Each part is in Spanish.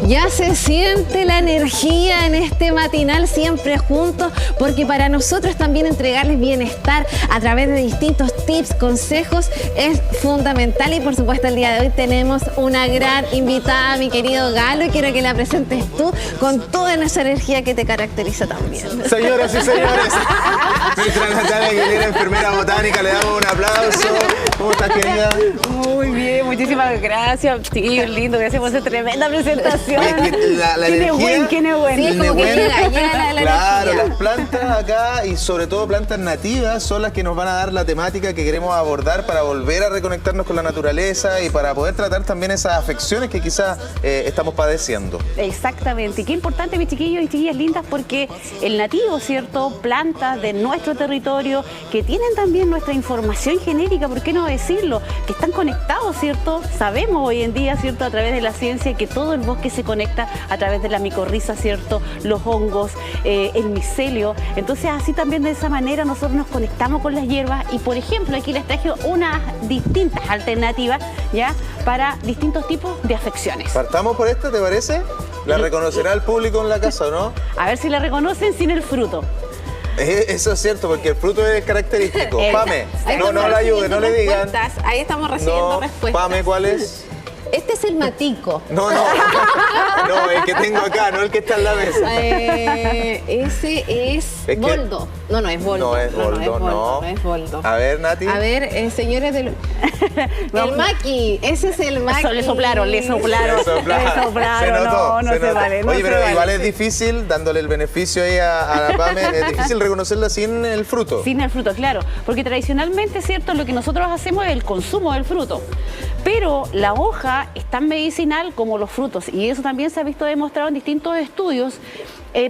Ya se siente la energía en este matinal siempre juntos, porque para nosotros también entregarles bienestar a través de distintos tips, consejos, es fundamental. Y por supuesto el día de hoy tenemos una gran invitada, mi querido Galo, y quiero que la presentes tú con toda esa energía que te caracteriza también. Señoras y señores, nuestra Natalia Aguilera, enfermera botánica, le damos un aplauso. ¿Cómo estás, querida? Muy bien, muchísimas gracias. Sí, lindo, gracias por esa tremenda presentación. Oye, la ¿Quién es energía, ¿Quién es bueno? Sí, como que llega la claro, energía. las plantas acá y sobre todo plantas nativas son las que nos van a dar la temática que queremos abordar para volver a reconectarnos con la naturaleza y para poder tratar también esas afecciones que quizás estamos padeciendo. Exactamente. Qué importante, mis chiquillos y chiquillas lindas, porque el nativo, ¿cierto? Plantas de nuestro territorio que tienen también nuestra información genética, ¿por qué no decirlo? Que están conectados, ¿cierto? Sabemos hoy en día, ¿cierto? A través de la ciencia que todo el bosque se conecta a través de la micorriza, ¿cierto? Los hongos, el micelio. Entonces, así también de esa manera nosotros nos conectamos con las hierbas y, por ejemplo, aquí les traje unas distintas alternativas, ¿ya? Para distintos tipos de afecciones. Partamos por esta, ¿te parece? ¿La reconocerá el público en la casa o no? A ver si la reconocen sin el fruto. Eso es cierto, porque el fruto es característico. Pame, Ahí no estamos la ayude, no le digan. respuestas. Ahí estamos recibiendo No, respuestas. Pame, ¿cuál es? Este es el matico. No, el que tengo acá, no el que está en la mesa. Ese es que- boldo. No es boldo. No es boldo, no. No es boldo. A ver, Nati. A ver, señores del... El maqui. Ese es el maqui. Le soplaron. Se notó, no se vale. No Oye, se pero vale. igual es difícil, dándole el beneficio ahí a la Pame, es difícil reconocerla sin el fruto. Sin el fruto, claro. Porque tradicionalmente, ¿cierto? Lo que nosotros hacemos es el consumo del fruto. Pero la hoja es tan medicinal como los frutos. Y eso también se ha visto demostrado en distintos estudios.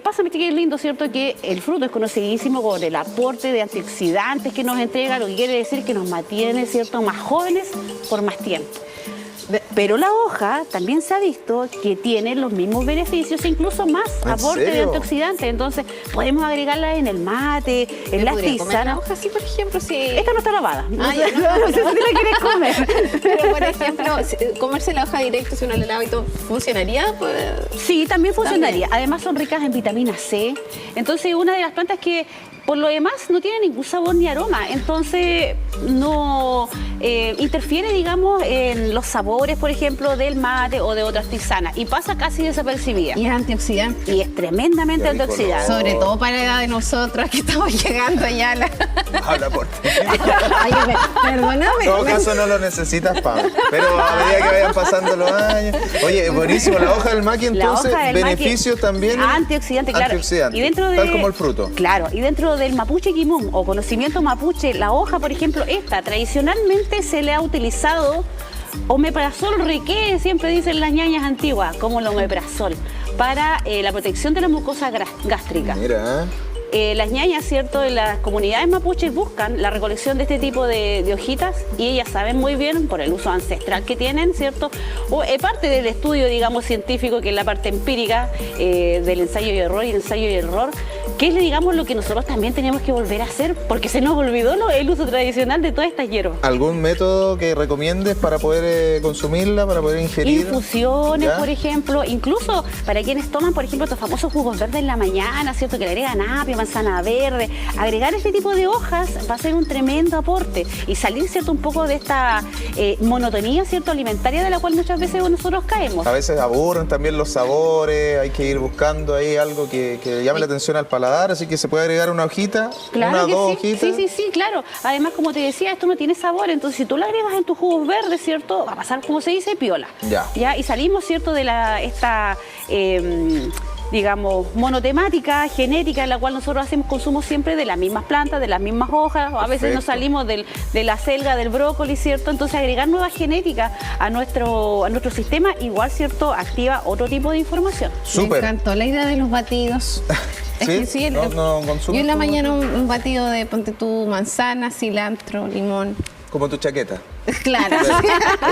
Pasa, mi chiquillo lindo, ¿cierto? Que el fruto es conocidísimo por el aporte de antioxidantes que nos entrega, lo que quiere decir que nos mantiene, ¿cierto? Más jóvenes por más tiempo. Pero la hoja también se ha visto que tiene los mismos beneficios, incluso más ¿En aporte de serio? antioxidantes. Entonces, podemos agregarla en el mate, en las ¿Podría comer la tisanas. hoja así, por ejemplo? Si... Esta no está lavada. No Ah, sé ya, no sé si la quieres comer. Pero, por ejemplo, comerse la hoja directo, si uno le lava y todo, ¿funcionaría? Pues... Sí, también funcionaría. También. Además son ricas en vitamina C. Entonces, una de las plantas que por lo demás no tiene ningún sabor ni aroma. Entonces, no interfiere, digamos, en los sabores, por ejemplo, del mate o de otras tisanas. Y pasa casi desapercibida. Y es antioxidante. Y es tremendamente Qué rico, antioxidante. Sobre todo para la edad de nosotros que estamos llegando ya a la... Habla por ti. Oye, perdóname. En todo caso no lo necesitas, Pame. Pero a medida que vayan pasando los años. Oye, buenísimo, la hoja del maqui La entonces, hoja del beneficios maqui, también. antioxidante, claro. Antioxidante, Y dentro de, tal como el fruto. Claro, y dentro del mapuche quimón o conocimiento mapuche, la hoja, por ejemplo, esta, tradicionalmente se le ha utilizado omeprazol riqué, siempre dicen las ñañas antiguas, como el omeprazol, para la protección de la mucosa gástrica. Mira, Las ñañas, ¿cierto?, de las comunidades mapuches buscan la recolección de este tipo de hojitas y ellas saben muy bien, por el uso ancestral que tienen, ¿cierto?, o parte del estudio, digamos, científico, que es la parte empírica del ensayo y error, que es, digamos, lo que nosotros también tenemos que volver a hacer, porque se nos olvidó el uso tradicional de todas estas hierbas. ¿algún método que recomiendes para poder consumirla, para poder ingerir? Infusiones, ¿Ya? por ejemplo, incluso para quienes toman, por ejemplo, estos famosos jugos verdes en la mañana, ¿cierto?, que le agregan apio, manzana verde. Agregar este tipo de hojas va a ser un tremendo aporte y salir, ¿cierto?, un poco de esta monotonía, ¿cierto?, alimentaria de la cual muchas veces nosotros caemos. A veces aburren también los sabores, hay que ir buscando ahí algo que llame la atención al paladar, así que se puede agregar una hojita, Claro una, que dos sí. hojitas. Sí, claro. Además, como te decía, esto no tiene sabor, entonces si tú lo agregas en tus jugos verdes, ¿cierto?, va a pasar, como se dice, piola. Ya. Y salimos, ¿cierto?, de esta digamos, monotemática, genética, en la cual nosotros hacemos consumo siempre de las mismas plantas, de las mismas hojas, a veces nos salimos de la selga, del brócoli, ¿cierto? Entonces agregar nueva genética a nuestro sistema, igual, ¿cierto?, activa otro tipo de información. Súper. Me encantó la idea de los batidos. Es que ¿Sí? sí, ¿No consumes yo en la tú mañana un batido de, ponte tú, manzana, cilantro, limón. Como tu chaqueta. Claro.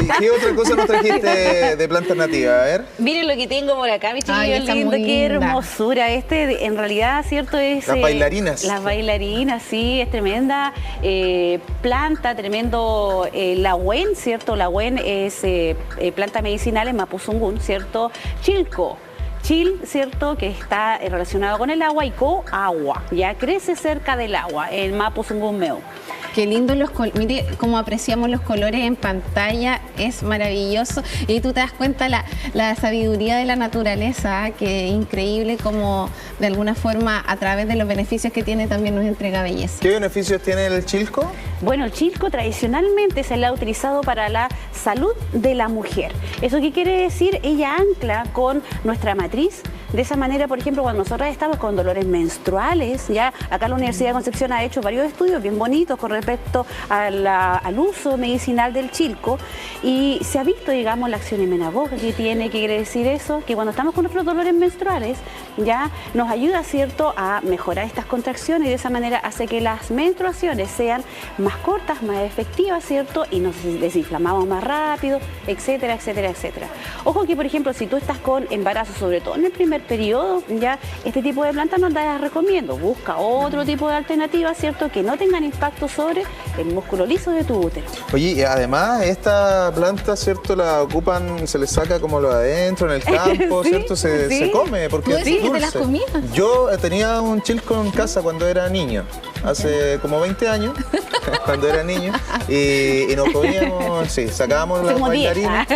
¿Y qué otra cosa nos trajiste de plantas nativas? A ver. Miren lo que tengo por acá, mi Ay, chiquillo está lindo, muy qué linda. hermosura. En realidad, ¿cierto? Es Las bailarinas. Las bailarinas, sí, es tremenda planta, tremendo lahuen, ¿cierto? Lahuen es planta medicinal en Mapuzungún, ¿cierto? Chilco. Chil, ¿cierto?, que está relacionado con el agua, y co, agua, ya crece cerca del agua, en Mapuzungún Meu. Qué lindo los colores, mire cómo apreciamos los colores en pantalla, es maravilloso. Y tú te das cuenta la sabiduría de la naturaleza, que es increíble como de alguna forma a través de los beneficios que tiene también nos entrega belleza. ¿Qué beneficios tiene el chilco? Bueno, el chilco tradicionalmente se le ha utilizado para la salud de la mujer. ¿Eso qué quiere decir? Ella ancla con nuestra matriz. De esa manera, por ejemplo, cuando nosotras estamos con dolores menstruales, ya acá la Universidad de Concepción ha hecho varios estudios bien bonitos con respecto al uso medicinal del chilco, y se ha visto, digamos, la acción emenagoga que tiene. ¿Qué quiere decir eso? Que cuando estamos con nuestros dolores menstruales, ya nos ayuda, ¿cierto?, a mejorar estas contracciones, y de esa manera hace que las menstruaciones sean más cortas, más efectivas, ¿cierto?, y nos desinflamamos más rápido, etcétera, etcétera, etcétera. Ojo que, por ejemplo, si tú estás con embarazo, sobre todo en el primer periodo, ya este tipo de plantas no las recomiendo. Busca otro tipo de alternativas, ¿cierto?, que no tengan impacto sobre el músculo liso de tu útero. Oye, y además esta planta, ¿cierto?, la ocupan, se le saca como lo de adentro, en el campo, Sí, ¿cierto? Se sí. come, porque ¿Tú es decís que dulce. te las comías? Yo tenía un chilco en casa cuando era niño, hace como 20 años, cuando era niño, y nos comíamos, sí, sacábamos las Como 10. bailarinas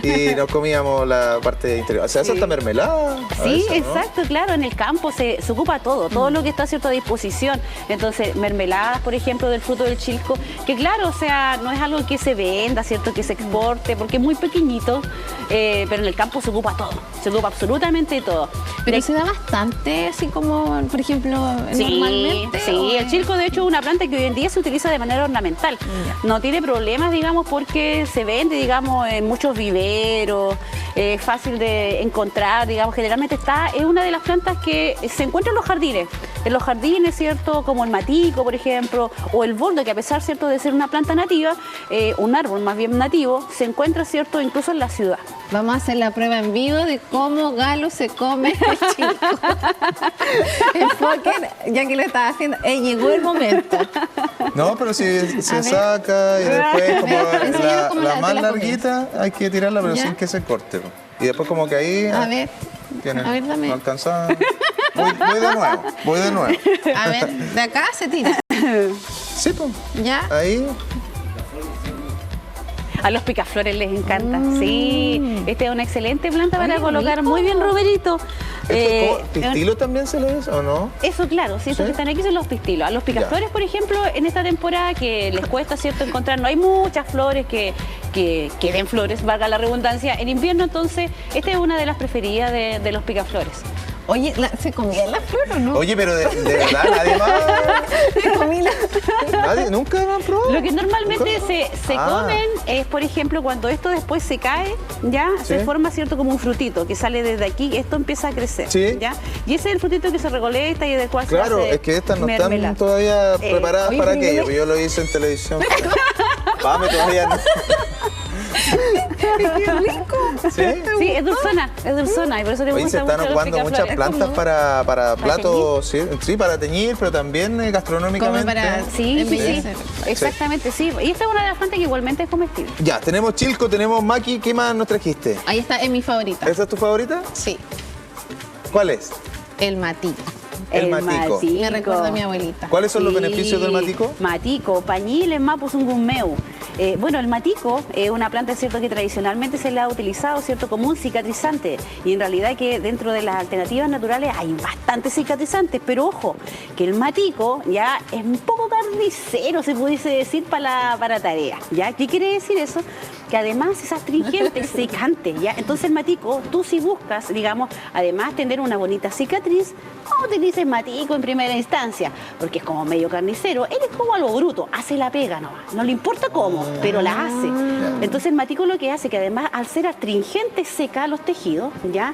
y nos comíamos la parte interior. O sea, esa Sí. está mermelada. a Sí, veces, ¿no? exacto, claro, en el campo se ocupa todo lo que está, ¿cierto?, a disposición. Entonces, mermeladas, por ejemplo, del fruto del chilco, que claro, o sea, no es algo que se venda, ¿cierto?, que se exporte, porque es muy pequeñito, pero en el campo se ocupa todo, se ocupa absolutamente todo. Pero De- se da bastante, así como, por ejemplo, normalmente. Sí, ¿o? el chilco de hecho es una planta que hoy en día se utiliza de manera ornamental. No tiene problemas, digamos, porque se vende, digamos, en muchos viveros, es fácil de encontrar, digamos, generalmente es una de las plantas que se encuentra en los jardines. En los jardines, ¿cierto?, como el matico, por ejemplo, o el boldo, que a pesar, ¿cierto?, de ser una planta nativa, un árbol más bien nativo, se encuentra, ¿cierto?, incluso en la ciudad. Vamos a hacer la prueba en vivo de cómo Galo se come el chilco. Enfoquen, ya que lo estaba haciendo, llegó el momento. No, pero si se ver. saca y después como Enséñanos cómo la te más la comes. larguita hay que tirarla, pero ¿Ya? sin que se corte. Po. Y después como que ahí A ver, tiene, a ver, dame. no alcanzaba. Voy de nuevo. a ver, de acá se tira. Sí, pues. ¿Ya? Ahí. A los picaflores les encanta. Sí, esta es una excelente planta para Oye, colocar. rico. Muy bien, Roberito. ¿Esto ¿Pistilo también se le dice o no? Eso, claro, sí, estos ¿Sí? que están aquí son los pistilos. A los picaflores, por ejemplo, en esta temporada que les cuesta, ¿cierto?, encontrar, no hay muchas flores que den flores, valga la redundancia, en invierno, entonces, esta es una de las preferidas de los picaflores. Oye, ¿se comía la flor o no? Oye, pero de verdad nadie más. Se comí la... Nadie, nunca lo han probado. Lo que normalmente ¿Nunca? se Ah. comen es, por ejemplo, cuando esto después se cae, ya se Sí. forma, ¿cierto?, como un frutito que sale desde aquí, esto empieza a crecer, Sí. ¿ya? Y ese es el frutito que se recolecta y del cual se Claro, hace es que estas no están mermelada. todavía preparadas oye, para pero yo aquello. le- Yo lo hice en televisión. Vamos, todavía no. ¡Qué rico! ¿Sí? Sí, es dulzona, y por eso te Oye, gusta se están mucho los ocupando muchas picaflores. plantas para platos, sí, para teñir, pero también gastronómicamente. Como para- Sí, sí, sí, Embellecer. exactamente, sí. Y esta es una de las plantas que igualmente es comestible. Ya, tenemos chilco, tenemos maqui. ¿Qué más nos trajiste? Ahí está, es mi favorita. ¿Esa es tu favorita? Sí, ¿Cuál es? el matito. El matico. Me recuerda a mi abuelita. ¿Cuáles son los beneficios del matico? Matico, pañil en Mapuzungún Meu. Bueno, el matico es una planta, ¿cierto?, que tradicionalmente se la ha utilizado, ¿cierto?, como un cicatrizante. Y en realidad que dentro de las alternativas naturales hay bastantes cicatrizantes, pero ojo, que el matico ya es un poco carnicero, se pudiese decir, para la tarea. ¿Ya? ¿Qué quiere decir eso? Que además es astringente, secante, ¿ya? Entonces el matico, tú si buscas, digamos, además tener una bonita cicatriz, no utilices matico en primera instancia, porque es como medio carnicero, él es como algo bruto, hace la pega nomás, no le importa cómo, pero la hace. Entonces el matico lo que hace, que además al ser astringente seca los tejidos, ¿ya?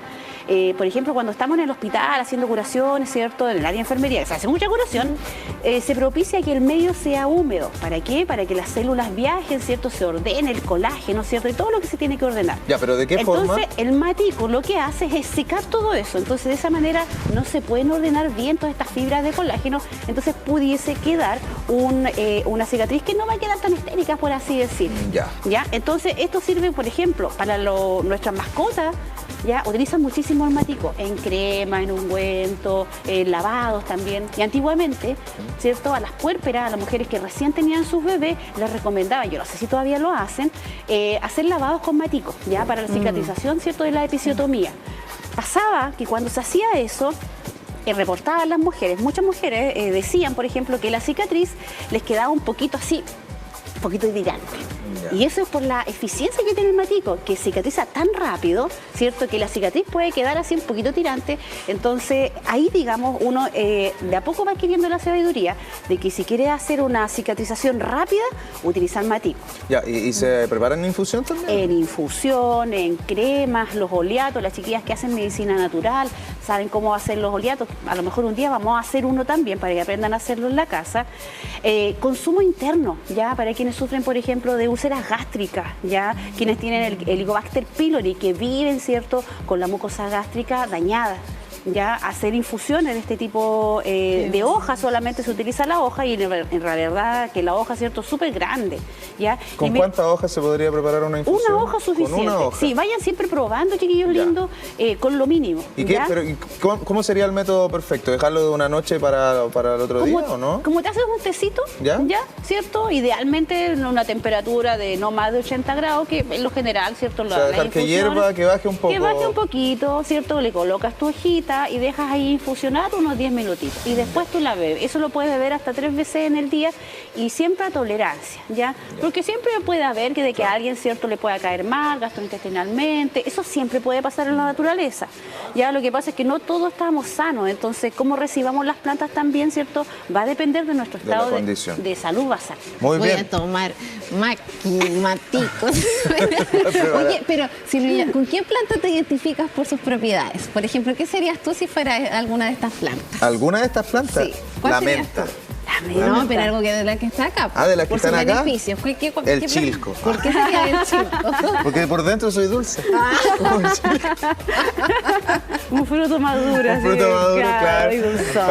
Por ejemplo, cuando estamos en el hospital haciendo curaciones, ¿cierto?, en el área de enfermería, que se hace mucha curación, se propicia que el medio sea húmedo. ¿Para qué? Para que las células viajen, ¿cierto? Se ordene el colágeno, ¿cierto? Y todo lo que se tiene que ordenar. Ya, pero ¿de qué forma? Entonces, el matico lo que hace es secar todo eso. Entonces, de esa manera no se pueden ordenar bien todas estas fibras de colágeno. Entonces, pudiese quedar una cicatriz que no va a quedar tan estética, por así decir. ¿Ya? Entonces, esto sirve, por ejemplo, para nuestras mascotas. Ya utilizan muchísimo el matico en crema, en ungüento, en lavados también. Y antiguamente, ¿cierto? A las puérperas, a las mujeres que recién tenían sus bebés, les recomendaban, yo no sé si todavía lo hacen, hacer lavados con matico, ya para la cicatrización, ¿cierto? De la episiotomía. Pasaba que cuando se hacía eso, reportaban las mujeres, muchas mujeres decían, por ejemplo, que la cicatriz les quedaba un poquito así, un poquito tirante. Y eso es por la eficiencia que tiene el matico, que cicatriza tan rápido, ¿cierto? Que la cicatriz puede quedar así un poquito tirante. Entonces, ahí, digamos, uno de a poco va adquiriendo la sabiduría de que si quiere hacer una cicatrización rápida, utilizar matico. Ya, ¿y se preparan en infusión también? En infusión, en cremas, los oleatos, las chiquillas que hacen medicina natural, saben cómo hacer los oleatos. A lo mejor un día vamos a hacer uno también para que aprendan a hacerlo en la casa. Consumo interno, ya, para quienes sufren, por ejemplo, de úlceras gástricas, ya, quienes tienen el Helicobacter pylori, que viven, ¿cierto?, con la mucosa gástrica dañada. Ya, hacer infusiones de este tipo de hojas, solamente se utiliza la hoja y en realidad que la hoja, ¿cierto?, súper grande. ¿Ya? ¿Con cuántas hojas se podría preparar una infusión? Una hoja suficiente. ¿Con una hoja? Sí, vayan siempre probando, chiquillos lindos, con lo mínimo. ¿Y qué? Pero, ¿cómo sería el método perfecto? ¿Dejarlo de una noche para el otro día o no? Como te haces un tecito, ¿ya? ¿Cierto? Idealmente en una temperatura de no más de 80 grados, que en lo general, ¿cierto? O sea, dejar que hierva, que baje un poco. Que baje un poquito, ¿cierto? Le colocas tu hojita y dejas ahí infusionar unos 10 minutitos y después tú la bebes. Eso lo puedes beber hasta 3 veces en el día y siempre a tolerancia, ¿ya? Porque siempre puede haber que a alguien, ¿cierto?, le pueda caer mal gastrointestinalmente. Eso siempre puede pasar en la naturaleza. Ya, lo que pasa es que no todos estamos sanos, entonces cómo recibamos las plantas también, ¿cierto?, va a depender de nuestro estado de salud basal. Muy bien. Voy a tomar maticos. Oye, pero Silvia, ¿con qué planta te identificas por sus propiedades? Por ejemplo, ¿qué serías tú si fuera alguna de estas plantas? ¿Alguna de estas plantas? Sí. ¿Cuál la menta. No, pero algo que de la que está acá. Ah, de la que están acá. Beneficios. El chilco. ¿Por qué sería el chilco? Porque por dentro soy dulce. Un fruto maduro. Un fruto maduro, claro.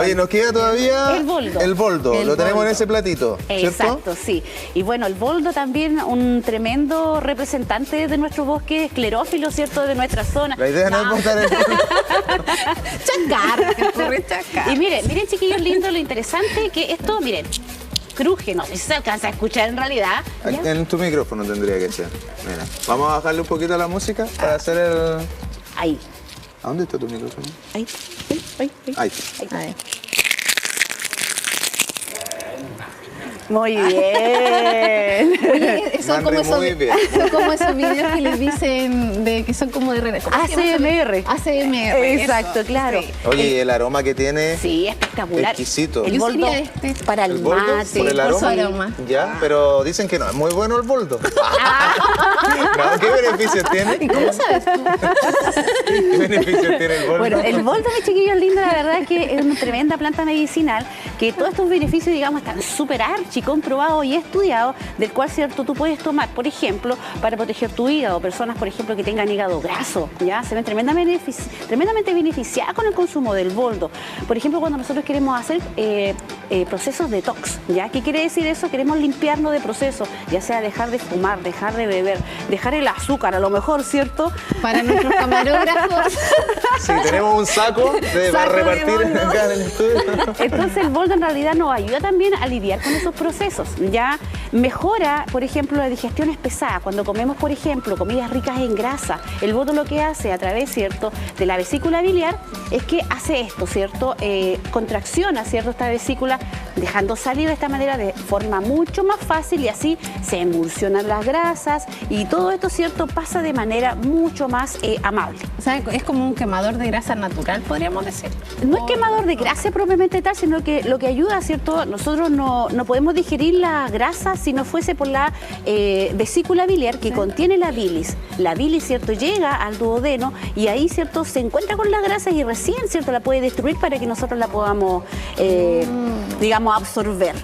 Oye, nos queda todavía el boldo. El boldo. Lo tenemos en ese platito, ¿cierto? Exacto, sí. Y bueno, el boldo también un tremendo representante de nuestro bosque esclerófilo, ¿cierto?, de nuestra zona. La idea no es botar el boldo. Chacar. Y miren, chiquillos lindos, lo interesante que esto, miren, cruje, no sé si se alcanza a escuchar en realidad. ¿Ya? En tu micrófono tendría que ser. Mira, vamos a bajarle un poquito a la música para hacer el... Ahí. ¿A dónde está tu micrófono? Ahí. Ahí. Muy bien. Oye, son como esos videos que les dicen que son como de ASMR. ASMR. Exacto, claro. Sí. Oye, y el aroma que tiene. Sí, espectacular. Exquisito. El boldo para el mate. Por el aroma. Ya, pero dicen que no es muy bueno el boldo. No, ¿qué beneficios tiene? ¿Y cómo sabes tú? ¿Qué beneficios tiene el boldo? Bueno, el boldo, mi chiquillo lindo, la verdad es que es una tremenda planta medicinal, que todos estos beneficios, digamos, están súper comprobado y estudiado, del cual, ¿cierto?, tú puedes tomar, por ejemplo, para proteger tu hígado. Personas, por ejemplo, que tengan hígado graso, ya se ven tremendamente beneficiadas con el consumo del boldo. Por ejemplo, cuando nosotros queremos hacer procesos detox, ¿ya? ¿Qué quiere decir eso? Queremos limpiarnos de procesos, ya sea dejar de fumar, dejar de beber, dejar el azúcar, a lo mejor, ¿cierto? Para nuestros camarógrafos. Sí, tenemos un saco para repartir acá en el estudio. Entonces, el boldo en realidad nos ayuda también a lidiar con esos procesos. Ya mejora, por ejemplo, la digestión pesada. Cuando comemos, por ejemplo, comidas ricas en grasa, el boldo lo que hace a través, ¿cierto?, de la vesícula biliar es que hace esto, ¿cierto? Contracciona, ¿cierto?, esta vesícula, dejando salir de esta manera de forma mucho más fácil y así se emulsionan las grasas y todo esto, ¿cierto?, pasa de manera mucho más amable. O sea, es como un quemador quemador de grasa natural, podríamos decir. No es quemador de grasa propiamente tal, sino que lo que ayuda, ¿cierto? Nosotros no podemos digerir la grasa si no fuese por la vesícula biliar que contiene la bilis. La bilis, ¿cierto? Llega al duodeno y ahí, ¿cierto? Se encuentra con la grasa y recién, ¿cierto? La puede destruir para que nosotros la podamos, digamos, absorber.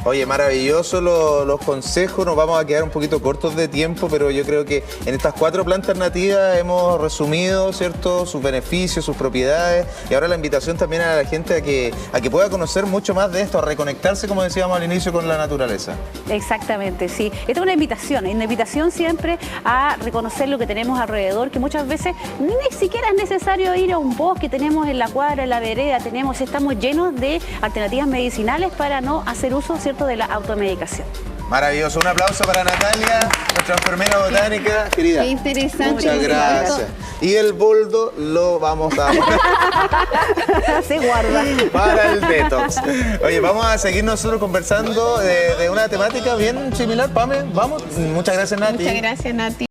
Oye, maravilloso los consejos, nos vamos a quedar un poquito cortos de tiempo, pero yo creo que en estas 4 plantas nativas hemos resumido, ¿cierto?, sus beneficios, sus propiedades, y ahora la invitación también a la gente a que pueda conocer mucho más de esto, a reconectarse, como decíamos al inicio, con la naturaleza. Exactamente, sí. Esta es una invitación siempre a reconocer lo que tenemos alrededor, que muchas veces ni siquiera es necesario ir a un bosque, tenemos en la cuadra, en la vereda, estamos llenos de alternativas medicinales para no hacer uso, ¿cierto?, de la automedicación. Maravilloso, un aplauso para Natalia, nuestra enfermera botánica, querida. Qué interesante. Muchas gracias. Y el boldo lo vamos a Se guarda. para el detox. Oye, vamos a seguir nosotros conversando de una temática bien similar, Pame. Vamos, muchas gracias, Nati. Muchas gracias, Nati.